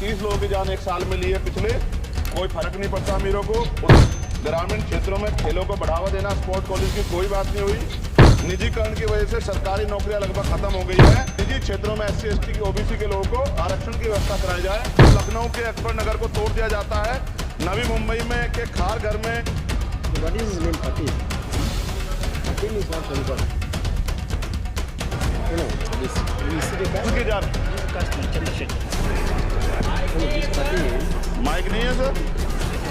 30 लोगों की जान एक साल में ली है पिछले, कोई फर्क नहीं पड़ता अमीरों को। ग्रामीण क्षेत्रों में खेलों को बढ़ावा देना, स्पोर्ट कॉलेज की कोई बात नहीं हुई। निजीकरण की वजह से सरकारी नौकरियां लगभग खत्म हो गई है। निजी क्षेत्रों में SC ST की OBC के लोगों को आरक्षण की व्यवस्था कराई जाए। लखनऊ के अकबर नगर को तोड़ दिया जाता है। नवी मुंबई में के खार घर में माइक नहीं है सर,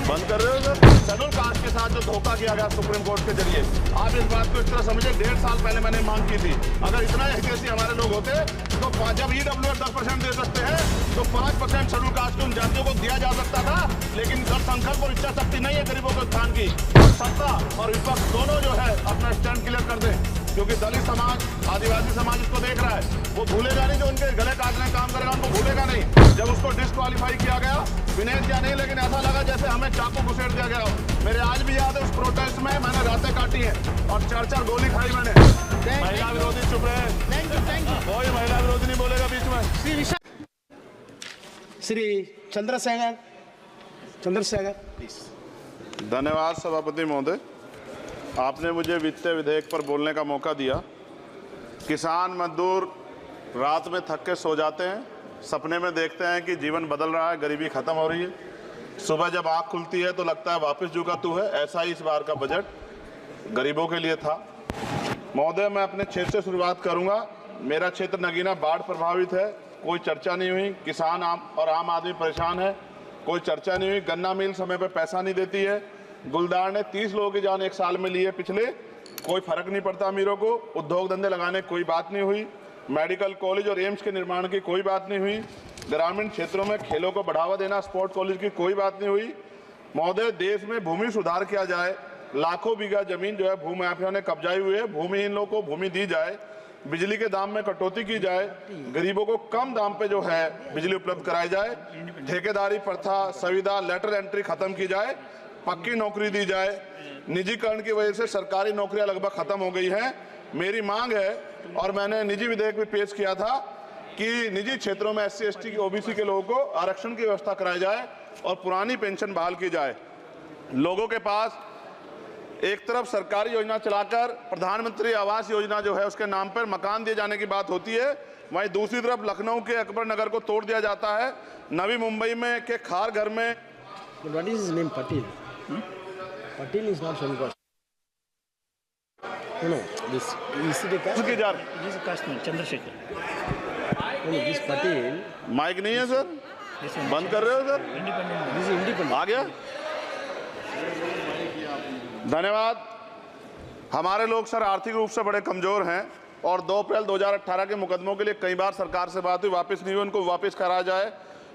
बंद कर रहे हो सर। शेड्यूल कास्ट के साथ जो धोखा किया गया सुप्रीम कोर्ट के जरिए, आप इस बात को इस तरह समझे। 1.5 साल पहले मैंने मांग की थी, अगर इतना एहतियाती हमारे लोग होते तो जब EWS 10% दे सकते हैं तो 5% शेड्यूल कास्ट के उन जातियों को दिया जा सकता था। लेकिन जब संकल्प और इच्छा शक्ति नहीं है गरीबों के उत्थान की, और सत्ता और विपक्ष दोनों जो है अपना स्टैंड क्लियर कर दें, क्योंकि दलित समाज, आदिवासी समाज इसको देख रहा है। वो भूलेगा नहीं, जो उनके गले काटने का काम करेगा उनको भूलेगा नहीं। जब उसको डिस्क्वालीफाई किया गया, विनेश या नहीं, लेकिन ऐसा लगा जैसे हमें चाकू घुसेड़ दिया गया हो। मेरे आज भी याद है उस प्रोटेस्ट में मैंने रातें काटी है और 4-4 गोली खाई मैंने। महिला विरोधी चुप रहे, कोई महिला विरोधी नहीं बोलेगा बीच में। श्री चंद्रशेखर धन्यवाद सभापति महोदय, आपने मुझे वित्तीय विधेयक पर बोलने का मौका दिया। किसान मजदूर रात में थक के सो जाते हैं, सपने में देखते हैं कि जीवन बदल रहा है, गरीबी खत्म हो रही है। सुबह जब आँख खुलती है तो लगता है वापस झुका तू है। ऐसा ही इस बार का बजट गरीबों के लिए था। महोदय, मैं अपने क्षेत्र से शुरुआत करूंगा। मेरा क्षेत्र नगीना बाढ़ प्रभावित है, कोई चर्चा नहीं हुई। किसान आम आदमी परेशान है, कोई चर्चा नहीं हुई। गन्ना मिल समय पर पैसा नहीं देती है। गुलदार ने 30 लोगों की जान एक साल में ली है पिछले, कोई फर्क नहीं पड़ता अमीरों को। उद्योग धंधे लगाने की कोई बात नहीं हुई। मेडिकल कॉलेज और एम्स के निर्माण की कोई बात नहीं हुई। ग्रामीण क्षेत्रों में खेलों को बढ़ावा देना, स्पोर्ट कॉलेज की कोई बात नहीं हुई। महोदय, देश में भूमि सुधार किया जाए। लाखों बीघा जमीन जो है भूमाफिया ने कब्जाई हुई है, भूमिहीन लोगों को भूमि दी जाए। बिजली के दाम में कटौती की जाए, गरीबों को कम दाम पे जो है बिजली उपलब्ध कराई जाए। ठेकेदारी प्रथा, संविदा, लेटर एंट्री खत्म की जाए, पक्की नौकरी दी जाए। निजीकरण की वजह से सरकारी नौकरियां लगभग खत्म हो गई हैं। मेरी मांग है, और मैंने निजी विधेयक भी पेश किया था, कि निजी क्षेत्रों में SC ST की OBC के लोगों को आरक्षण की व्यवस्था कराई जाए और पुरानी पेंशन बहाल की जाए। लोगों के पास एक तरफ सरकारी योजना चलाकर प्रधानमंत्री आवास योजना जो है उसके नाम पर मकान दिए जाने की बात होती है, वहीं दूसरी तरफ लखनऊ के अकबर नगर को तोड़ दिया जाता है। नवी मुंबई में के खार घर में Patil is not Shankar. No, this is the caste. उसकी जान This is caste man, Chandrasekhar. No, this Patil. Mic नहीं है सर, This one, बंद कर रहे हो sir. independent. This is independent. आ गया, धन्यवाद। हमारे लोग सर आर्थिक रूप से बड़े कमजोर हैं, और 2 अप्रैल 2018 के मुकदमों के लिए कई बार सरकार से बात हुई, वापस नहीं हुई। उनको वापस करा जाए।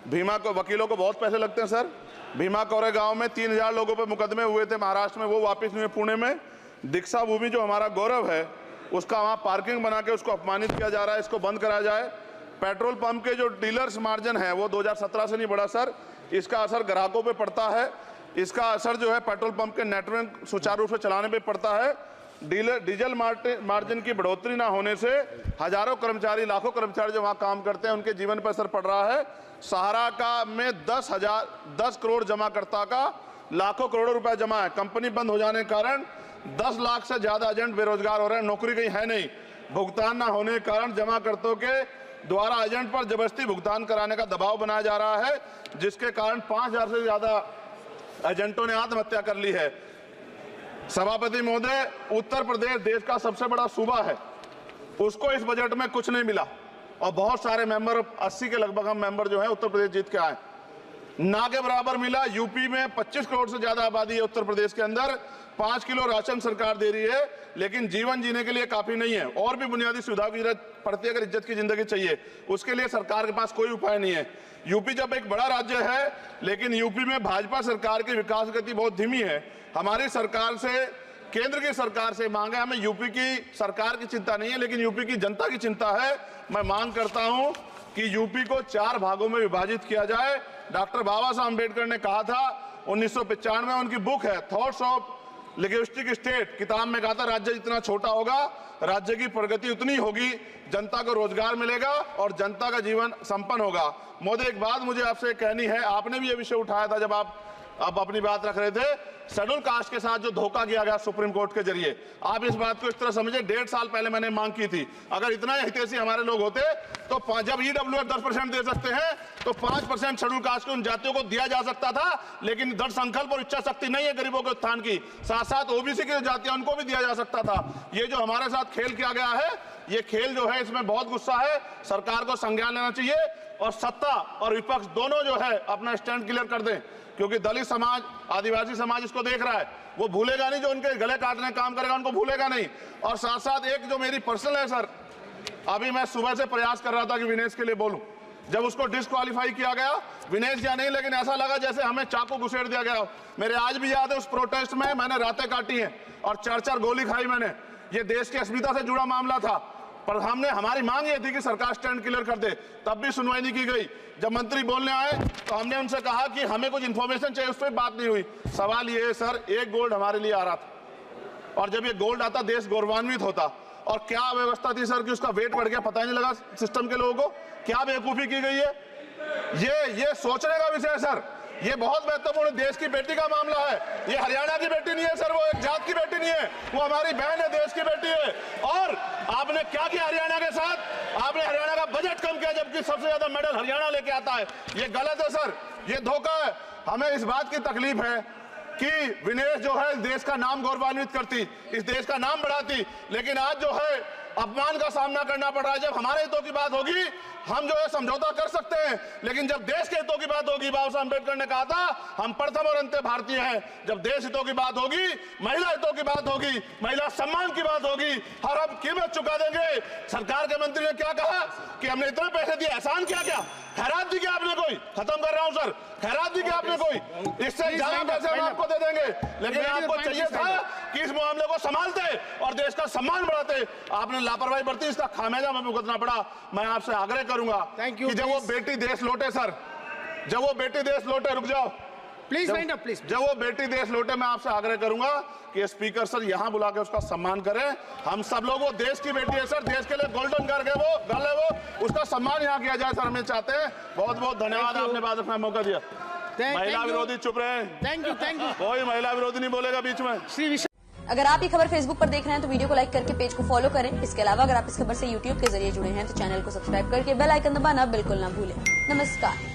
भीमा को वकीलों को बहुत पैसे लगते हैं सर। भीमा कोरे गांव में 3000 लोगों पे मुकदमे हुए थे महाराष्ट्र में, वो वापस नहीं हुए। पुणे में दीक्षा भूमि जो हमारा गौरव है, उसका वहाँ पार्किंग बना के उसको अपमानित किया जा रहा है, इसको बंद करा जाए। पेट्रोल पंप के जो डीलर्स मार्जिन है वो 2017 से नहीं बढ़ा सर, इसका असर ग्राहकों पे पड़ता है। इसका असर जो है पेट्रोल पंप के नेटवर्क सुचारू रूप से चलाने पे पड़ता है। डीजल मार्जिन की बढ़ोतरी ना होने से हजारों कर्मचारी, लाखों कर्मचारी जो वहाँ काम करते हैं उनके जीवन पर असर पड़ रहा है। सहारा का में 10 करोड़ जमाकर्ता का लाखों करोड़ों रुपए जमा है। कंपनी बंद हो जाने के कारण 10 लाख से ज्यादा एजेंट बेरोजगार हो रहे हैं, नौकरी कहीं है नहीं। भुगतान ना होने के कारण जमाकर्ताओं के द्वारा एजेंट पर जबरदस्ती भुगतान कराने का दबाव बनाया जा रहा है, जिसके कारण 5000 से ज्यादा एजेंटों ने आत्महत्या कर ली है। सभापति महोदय, उत्तर प्रदेश देश का सबसे बड़ा सूबा है, उसको इस बजट में कुछ नहीं मिला, और बहुत सारे मेंबर, 80 के लगभग हम मेंबर जो है उत्तर प्रदेश जीत के आए, ना के बराबर मिला। यूपी में 25 करोड़ से ज्यादा आबादी है उत्तर प्रदेश के अंदर, 5 किलो राशन सरकार दे रही है, लेकिन जीवन जीने के लिए काफी नहीं है। और भी बुनियादी सुविधाओं की जरूरत पड़ती है अगर इज्जत की जिंदगी चाहिए, उसके लिए सरकार के पास कोई उपाय नहीं है। यूपी जब एक बड़ा राज्य है, लेकिन यूपी में भाजपा सरकार की विकास गति बहुत धीमी है। हमारी सरकार से, केंद्र की सरकार से मांग है, हमें यूपी की सरकार की चिंता नहीं है, लेकिन यूपी की जनता की चिंता है। मैं मांग करता हूं कि यूपी को 4 भागों में विभाजित किया जाए। डॉक्टर बाबा साहब अम्बेडकर ने कहा था 1995 में, उनकी बुक है थॉट्स ऑफ लिंग्विस्टिक स्टेट, किताब में कहा था राज्य जितना छोटा होगा राज्य की प्रगति उतनी होगी, जनता को रोजगार मिलेगा और जनता का जीवन संपन्न होगा। मोदी, एक बात मुझे आपसे कहनी है, आपने भी ये विषय उठाया था जब आप अपनी बात रख रहे थे, शेड्यूल कास्ट के साथ जो धोखा किया गया सुप्रीम कोर्ट के जरिए, आप इस बात को इस तरह समझे, 1.5 साल पहले मैंने मांग की थी, अगर इतना हितैषी हमारे लोग होते तो जब EWF 10% दे सकते हैं तो 5% शेड्यूल कास्ट के उन जातियों को दिया जा सकता था, लेकिन दृढ़ संकल्प और इच्छा शक्ति नहीं है गरीबों के उत्थान की, साथ साथ ओबीसी की जातियां उनको भी दिया जा सकता था। ये जो हमारे साथ खेल किया गया है, ये खेल जो है इसमें बहुत गुस्सा है, सरकार को संज्ञान लेना चाहिए और सत्ता और विपक्ष दोनों जो है अपना स्टैंड क्लियर कर दें, क्योंकि दलित समाज, आदिवासी समाज इसको देख रहा है, वो भूलेगा नहीं, जो उनके गले काटने का काम करेगा उनको भूलेगा नहीं। और साथ साथ एक जो मेरी पर्सनल है सर, अभी मैं सुबह से प्रयास कर रहा था कि विनेश के लिए बोलूं, जब उसको डिस्क्वालीफाई किया गया, विनेश या नहीं, लेकिन ऐसा लगा जैसे हमें चाकू घुसेड़ दिया गया। मेरे आज भी याद है उस प्रोटेस्ट में मैंने रातें काटी हैं और 4-4 गोली खाई मैंने। ये देश की अस्मिता से जुड़ा मामला था, पर हमारी मांग ये थी कि सरकार स्टैंड क्लियर कर दे, तब भी सुनवाई नहीं की गई। जब मंत्री बोलने आए तो हमने उनसे कहा कि हमें कुछ इंफॉर्मेशन चाहिए, उस पर बात नहीं हुई। सवाल ये है सर, एक गोल्ड हमारे लिए आ रहा था और जब ये गोल्ड आता देश गौरवान्वित होता, और क्या व्यवस्था थी सर कि उसका वेट बढ़ गया, पता ही नहीं लगा सिस्टम के लोगों को, क्या बेवकूफी की गई है। ये सोचने का विषय है सर, ये बहुत महत्वपूर्ण, देश की बेटी का मामला है, ये हरियाणा की बेटी नहीं है सर, वो एक जात की बेटी नहीं है, वो हमारी बहन है, देश की बेटी है। और आपने क्या किया हरियाणा के साथ, आपने हरियाणा का बजट कम किया, जबकि सबसे ज्यादा मेडल हरियाणा लेके आता है। ये गलत है सर, ये धोखा है। हमें इस बात की तकलीफ है कि विनेश जो है देश का नाम गौरवान्वित करती, इस देश का नाम बढ़ाती, लेकिन आज जो है अपमान का सामना करना पड़ रहा है। जब हमारे हितों की बात होगी हम जो है समझौता कर सकते हैं, लेकिन जब देश के हितों की बात होगी, बाबा साहब अम्बेडकर ने कहा था हम प्रथम और अंत्य भारतीय हैं, जब देश हितों की बात होगी, महिला हितों की बात होगी, महिला सम्मान की बात होगी, हर हम कीमत चुका देंगे। सरकार के मंत्री ने क्या कहा कि हमने इतने पैसे दिए, एहसान किया क्या, खैरात दी क्या आपने कोई, खत्म कर रहा हूं सर, खैरात दी क्या आपने कोई, इससे ज्यादा पैसे हम आपको दे देंगे, लेकिन आपको चाहिए था कि इस मामले को संभालते और देश का सम्मान बढ़ाते, आपने लापरवाही बरती, इसका खामियाजा हमें भुगतना पड़ा। मैं आपसे आग्रह करूंगा कि जब वो बेटी देश लौटे सर, जब वो बेटी देश लौटे, रुक जाओ प्लीज वाइंड अप प्लीज, जब वो बेटी देश लौटे, मैं आपसे आग्रह करूंगा कि स्पीकर सर यहां बुला के उसका सम्मान करें। हम सब लोग, वो देश की बेटी है सर, देश के लिए गोल्डन कर गए वो गल है, वो उसका सम्मान यहां किया जाए सर, हमें चाहते हैं। बहुत बहुत धन्यवाद, आपने बात रखने का मौका दिया। महिला विरोधी चुप रहे, थैंक यू कोई महिला विरोधी नहीं बोलेगा बीच में। अगर आप ये खबर फेसबुक पर देख रहे हैं तो वीडियो को लाइक करके पेज को फॉलो करें। इसके अलावा अगर आप इस खबर से यूट्यूब के जरिए जुड़े हैं तो चैनल को सब्सक्राइब करके बेल आइकन दबाना बिल्कुल ना भूलें। नमस्कार।